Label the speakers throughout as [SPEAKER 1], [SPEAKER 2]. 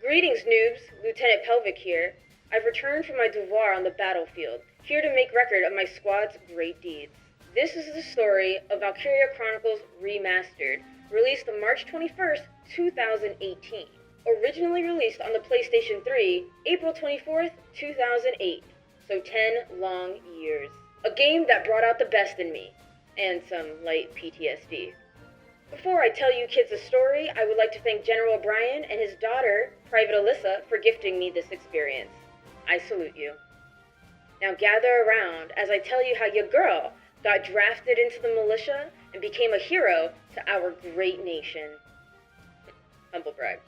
[SPEAKER 1] Greetings, noobs. Lieutenant Pelvic here. I've returned from my devoir on the battlefield, here to make record of my squad's great deeds. This is the story of Valkyria Chronicles Remastered, released on March 21st, 2018. Originally released on the PlayStation 3, April 24th, 2008. So 10 long years. A game that brought out the best in me, and some light PTSD. Before I tell you kids the story, I would like to thank General O'Brien and his daughter, Private Alyssa, for gifting me this experience. I salute you. Now gather around as I tell you how your girl got drafted into the militia and became a hero to our great nation. Humble brag.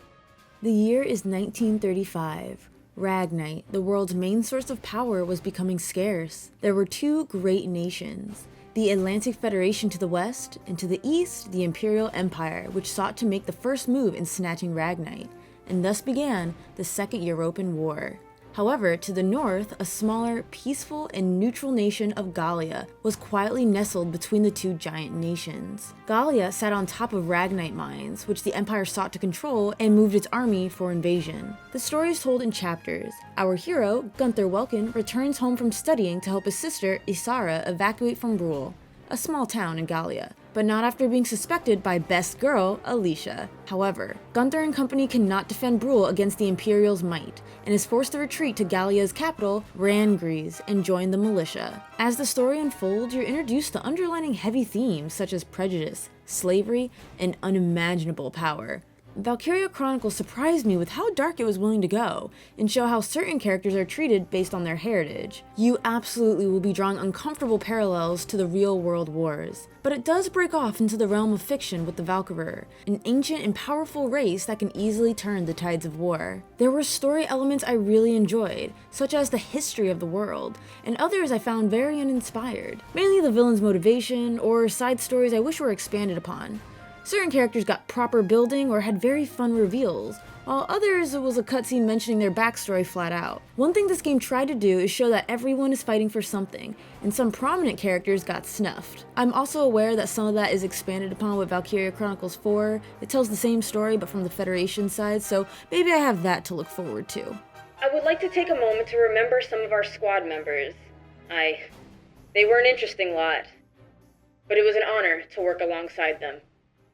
[SPEAKER 2] The year is 1935. Ragnite, the world's main source of power, was becoming scarce. There were two great nations, the Atlantic Federation to the west, and to the east, the Imperial Empire, which sought to make the first move in snatching Ragnite, and thus began the Second European War. However, to the north, a smaller, peaceful, and neutral nation of Gallia was quietly nestled between the two giant nations. Gallia sat on top of Ragnite mines, which the Empire sought to control, and moved its army for invasion. The story is told in chapters. Our hero, Gunther Welkin, returns home from studying to help his sister, Isara, evacuate from Brule, a small town in Gallia, but not after being suspected by best girl, Alicia. However, Gunther and company cannot defend Brule against the Imperial's might, and is forced to retreat to Gallia's capital, Rangries, and join the militia. As the story unfolds, you're introduced to underlining heavy themes such as prejudice, slavery, and unimaginable power. Valkyria Chronicles surprised me with how dark it was willing to go, and show how certain characters are treated based on their heritage. You absolutely will be drawing uncomfortable parallels to the real-world wars. But it does break off into the realm of fiction with the Valkyrur, an ancient and powerful race that can easily turn the tides of war. There were story elements I really enjoyed, such as the history of the world, and others I found very uninspired, mainly the villain's motivation, or side stories I wish were expanded upon. Certain characters got proper building or had very fun reveals, while others it was a cutscene mentioning their backstory flat out. One thing this game tried to do is show that everyone is fighting for something, and some prominent characters got snuffed. I'm also aware that some of that is expanded upon with Valkyria Chronicles 4. It tells the same story but from the Federation side, so maybe I have that to look forward to.
[SPEAKER 1] I would like to take a moment to remember some of our squad members. They were an interesting lot, but it was an honor to work alongside them.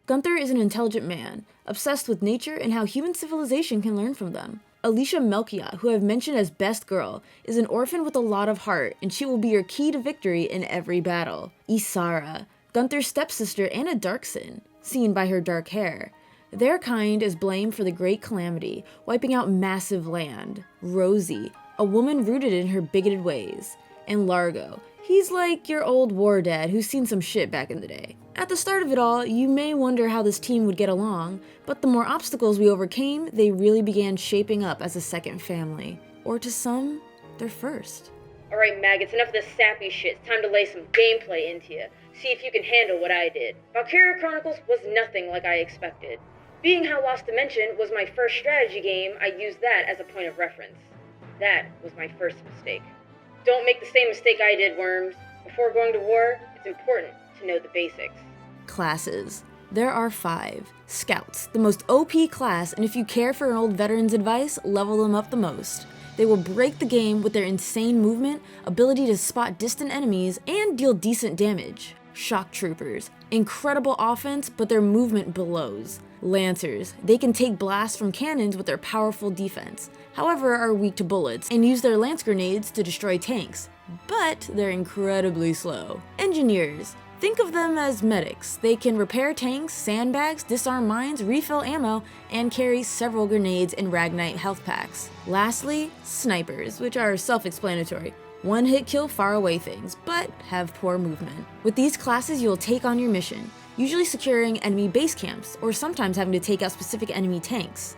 [SPEAKER 2] Gunther is an intelligent man, obsessed with nature and how human civilization can learn from them. Alicia Melkia, who I've mentioned as best girl, is an orphan with a lot of heart, and she will be your key to victory in every battle. Isara, Gunther's stepsister and a Darkson, seen by her dark hair. Their kind is blamed for the Great Calamity, wiping out massive land. Rosie, a woman rooted in her bigoted ways. And Largo, he's like your old war dad who's seen some shit back in the day. At the start of it all, you may wonder how this team would get along, but the more obstacles we overcame, they really began shaping up as a second family. Or to some, their first.
[SPEAKER 1] Alright maggots, enough of this sappy shit. It's time to lay some gameplay into you. See if you can handle what I did. Valkyria Chronicles was nothing like I expected. Being how Lost Dimension was my first strategy game, I used that as a point of reference. That was my first mistake. Don't make the same mistake I did, worms. Before going to war, it's important to know the basics.
[SPEAKER 2] Classes. There are 5. Scouts, the most OP class, and if you care for an old veteran's advice, level them up the most. They will break the game with their insane movement, ability to spot distant enemies, and deal decent damage. Shock Troopers. Incredible offense, but their movement blows. Lancers. They can take blasts from cannons with their powerful defense, however are weak to bullets, and use their lance grenades to destroy tanks, but they're incredibly slow. Engineers. Think of them as medics. They can repair tanks, sandbags, disarm mines, refill ammo, and carry several grenades and Ragnite health packs. Lastly, snipers, which are self-explanatory. One-hit kill faraway things, but have poor movement. With these classes, you'll take on your mission, usually securing enemy base camps, or sometimes having to take out specific enemy tanks.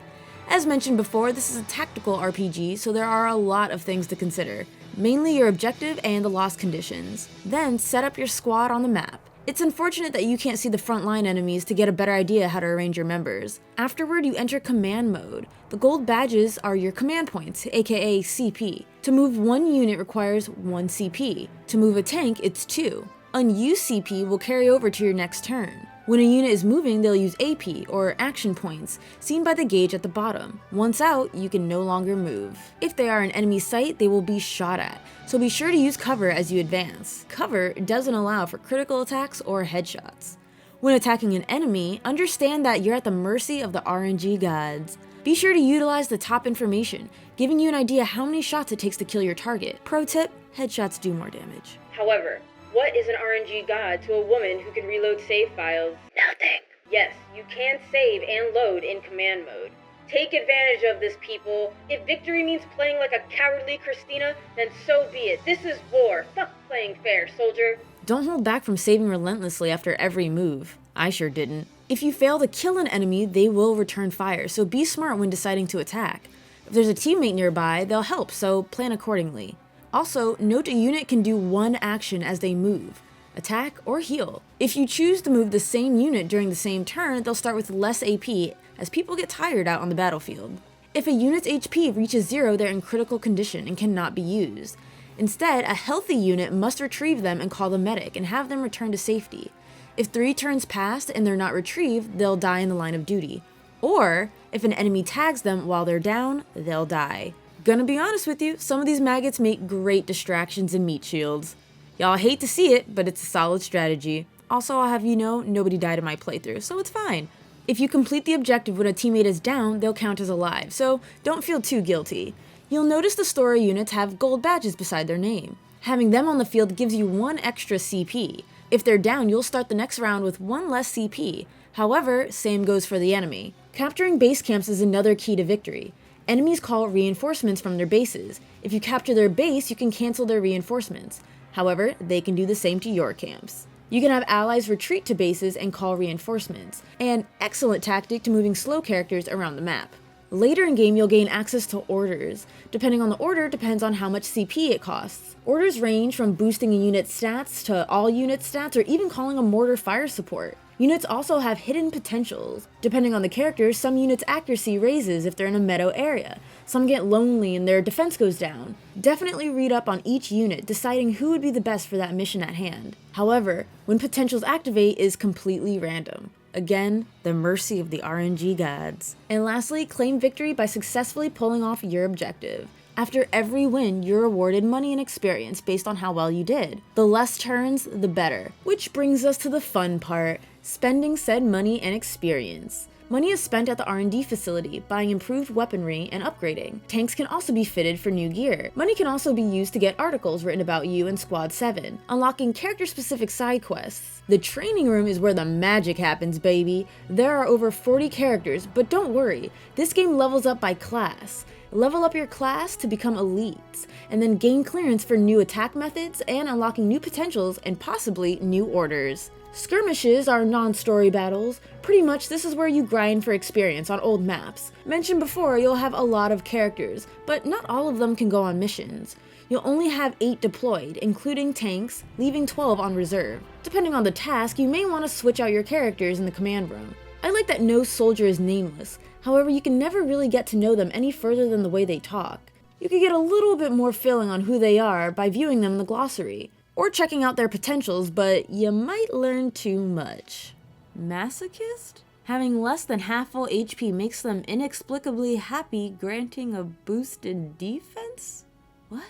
[SPEAKER 2] As mentioned before, this is a tactical RPG, so there are a lot of things to consider, mainly your objective and the loss conditions. Then set up your squad on the map. It's unfortunate that you can't see the frontline enemies to get a better idea how to arrange your members. Afterward, you enter command mode. The gold badges are your command points, aka CP. To move one unit requires 1 CP. To move a tank, it's 2. Unused CP will carry over to your next turn. When a unit is moving, they'll use AP, or action points, seen by the gauge at the bottom. Once out, you can no longer move. If they are in enemy sight, they will be shot at, so be sure to use cover as you advance. Cover doesn't allow for critical attacks or headshots. When attacking an enemy, understand that you're at the mercy of the RNG gods. Be sure to utilize the top information, giving you an idea how many shots it takes to kill your target. Pro tip, headshots do more damage.
[SPEAKER 1] However, what is an RNG god to a woman who can reload save files? Nothing. Yes, you can save and load in command mode. Take advantage of this, people. If victory means playing like a cowardly Christina, then so be it. This is war. Fuck playing fair, soldier.
[SPEAKER 2] Don't hold back from saving relentlessly after every move. I sure didn't. If you fail to kill an enemy, they will return fire, so be smart when deciding to attack. If there's a teammate nearby, they'll help, so plan accordingly. Also, note a unit can do one action as they move, attack or heal. If you choose to move the same unit during the same turn, they'll start with less AP, as people get tired out on the battlefield. If a unit's HP reaches 0, they're in critical condition and cannot be used. Instead, a healthy unit must retrieve them and call the medic and have them return to safety. If 3 turns pass and they're not retrieved, they'll die in the line of duty. Or, if an enemy tags them while they're down, they'll die. Gonna be honest with you, some of these maggots make great distractions and meat shields. Y'all hate to see it, but it's a solid strategy. Also, I'll have you know, nobody died in my playthrough, so it's fine. If you complete the objective when a teammate is down, they'll count as alive, so don't feel too guilty. You'll notice the story units have gold badges beside their name. Having them on the field gives you 1 extra CP. If they're down, you'll start the next round with 1 less CP. However, same goes for the enemy. Capturing base camps is another key to victory. Enemies call reinforcements from their bases. If you capture their base, you can cancel their reinforcements. However, they can do the same to your camps. You can have allies retreat to bases and call reinforcements, an excellent tactic to moving slow characters around the map. Later in game, you'll gain access to orders. Depending on the order depends on how much CP it costs. Orders range from boosting a unit's stats to all unit stats or even calling a mortar fire support. Units also have hidden potentials. Depending on the character, some units' accuracy raises if they're in a meadow area. Some get lonely and their defense goes down. Definitely read up on each unit, deciding who would be the best for that mission at hand. However, when potentials activate is completely random. Again, the mercy of the RNG gods. And lastly, claim victory by successfully pulling off your objective. After every win, you're awarded money and experience based on how well you did. The less turns, the better. Which brings us to the fun part, spending said money and experience. Money is spent at the R&D facility, buying improved weaponry and upgrading. Tanks can also be fitted for new gear. Money can also be used to get articles written about you in Squad 7, unlocking character-specific side quests. The training room is where the magic happens, baby. There are over 40 characters, but don't worry, this game levels up by class. Level up your class to become elites, and then gain clearance for new attack methods and unlocking new potentials and possibly new orders. Skirmishes are non-story battles. Pretty much this is where you grind for experience on old maps. Mentioned before, you'll have a lot of characters, but not all of them can go on missions. You'll only have 8 deployed, including tanks, leaving 12 on reserve. Depending on the task, you may want to switch out your characters in the command room. I like that no soldier is nameless, however you can never really get to know them any further than the way they talk. You could get a little bit more feeling on who they are by viewing them in the glossary, or checking out their potentials, but you might learn too much. Masochist? Having less than half full HP makes them inexplicably happy, granting a boost in defense? What?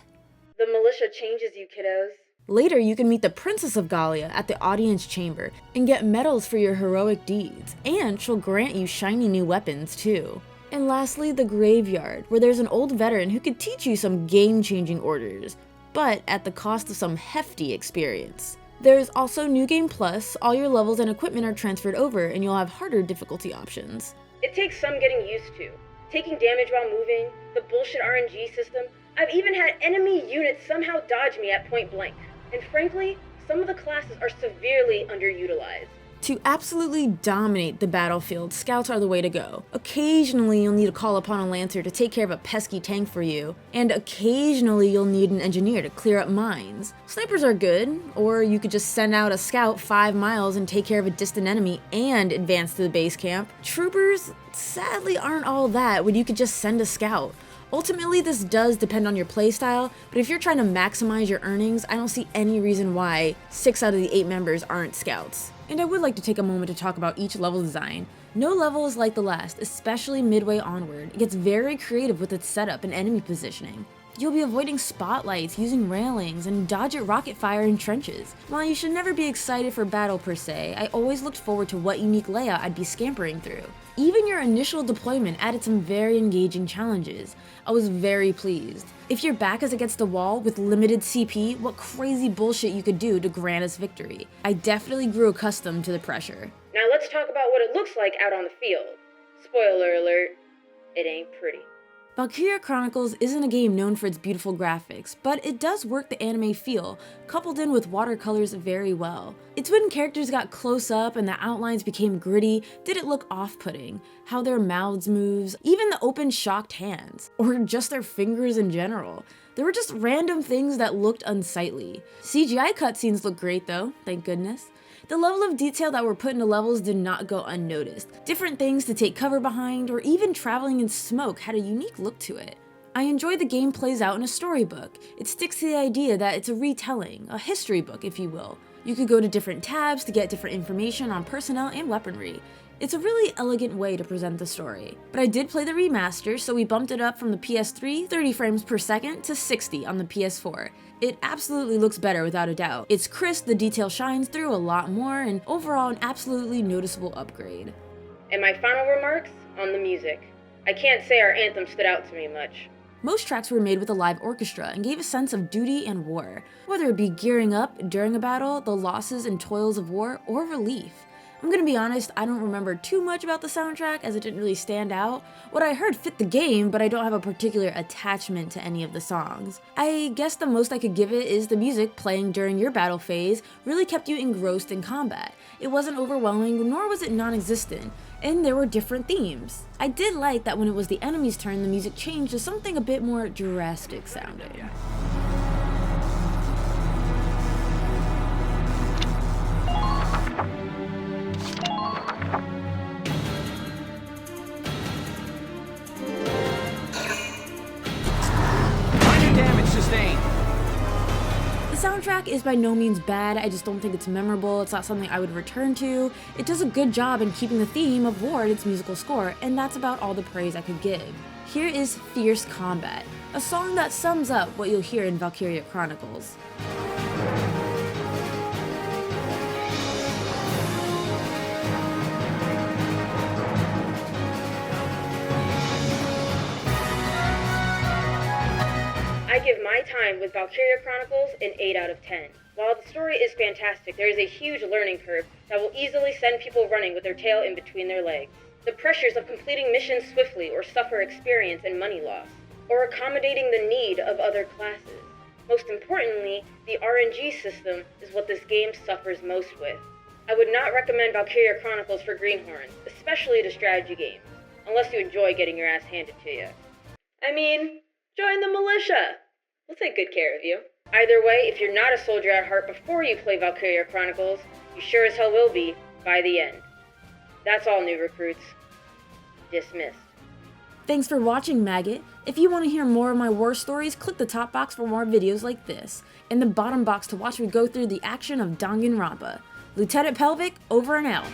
[SPEAKER 1] The militia changes you, kiddos.
[SPEAKER 2] Later, you can meet the Princess of Gallia at the audience chamber and get medals for your heroic deeds, and she'll grant you shiny new weapons too. And lastly, the graveyard, where there's an old veteran who could teach you some game-changing orders, but at the cost of some hefty experience. There's also New Game Plus. All your levels and equipment are transferred over and you'll have harder difficulty options.
[SPEAKER 1] It takes some getting used to. Taking damage while moving, the bullshit RNG system. I've even had enemy units somehow dodge me at point blank. And frankly, some of the classes are severely underutilized.
[SPEAKER 2] To absolutely dominate the battlefield, scouts are the way to go. Occasionally you'll need to call upon a lancer to take care of a pesky tank for you, and occasionally you'll need an engineer to clear up mines. Snipers are good, or you could just send out a scout 5 miles and take care of a distant enemy and advance to the base camp. Troopers sadly aren't all that when you could just send a scout. Ultimately, this does depend on your playstyle, but if you're trying to maximize your earnings, I don't see any reason why 6 out of the 8 members aren't scouts. And I would like to take a moment to talk about each level design. No level is like the last, especially midway onward. It gets very creative with its setup and enemy positioning. You'll be avoiding spotlights, using railings, and dodge at rocket fire in trenches. While you should never be excited for battle per se, I always looked forward to what unique layout I'd be scampering through. Even your initial deployment added some very engaging challenges. I was very pleased. If your back is against the wall with limited CP, what crazy bullshit you could do to grant us victory. I definitely grew accustomed to the pressure.
[SPEAKER 1] Now let's talk about what it looks like out on the field. Spoiler alert, it ain't pretty.
[SPEAKER 2] Valkyria Chronicles isn't a game known for its beautiful graphics, but it does work the anime feel, coupled in with watercolors very well. It's when characters got close up and the outlines became gritty, did it look off-putting, how their mouths moves, even the open shocked hands, or just their fingers in general. There were just random things that looked unsightly. CGI cutscenes look great though, thank goodness. The level of detail that were put into levels did not go unnoticed. Different things to take cover behind, or even traveling in smoke had a unique look to it. I enjoy the game plays out in a storybook. It sticks to the idea that it's a retelling, a history book if you will. You could go to different tabs to get different information on personnel and weaponry. It's a really elegant way to present the story. But I did play the remaster, so we bumped it up from the PS3 30 frames per second to 60 on the PS4. It absolutely looks better without a doubt. It's crisp, the detail shines through a lot more, and overall an absolutely noticeable upgrade.
[SPEAKER 1] And my final remarks on the music. I can't say our anthem stood out to me much.
[SPEAKER 2] Most tracks were made with a live orchestra and gave a sense of duty and war, whether it be gearing up during a battle, the losses and toils of war, or relief. I'm gonna be honest, I don't remember too much about the soundtrack as it didn't really stand out. What I heard fit the game, but I don't have a particular attachment to any of the songs. I guess the most I could give it is the music playing during your battle phase really kept you engrossed in combat. It wasn't overwhelming, nor was it non-existent, and there were different themes. I did like that when it was the enemy's turn, the music changed to something a bit more drastic sounding. The soundtrack is by no means bad, I just don't think it's memorable, it's not something I would return to. It does a good job in keeping the theme of war in its musical score, and that's about all the praise I could give. Here is Fierce Combat, a song that sums up what you'll hear in Valkyria Chronicles.
[SPEAKER 1] I give my time with Valkyria Chronicles an 8 out of 10. While the story is fantastic, there is a huge learning curve that will easily send people running with their tail in between their legs. The pressures of completing missions swiftly or suffer experience and money loss, or accommodating the need of other classes. Most importantly, the RNG system is what this game suffers most with. I would not recommend Valkyria Chronicles for greenhorns, especially to strategy games, unless you enjoy getting your ass handed to you. I mean, join the militia! We'll take good care of you. Either way, if you're not a soldier at heart before you play Valkyria Chronicles, you sure as hell will be by the end. That's all, new recruits. Dismissed.
[SPEAKER 2] Thanks for watching, Maggot. If you want to hear more of my war stories, click the top box for more videos like this, and the bottom box to watch me go through the action of Danganronpa. Lieutenant Pelvic, over and out.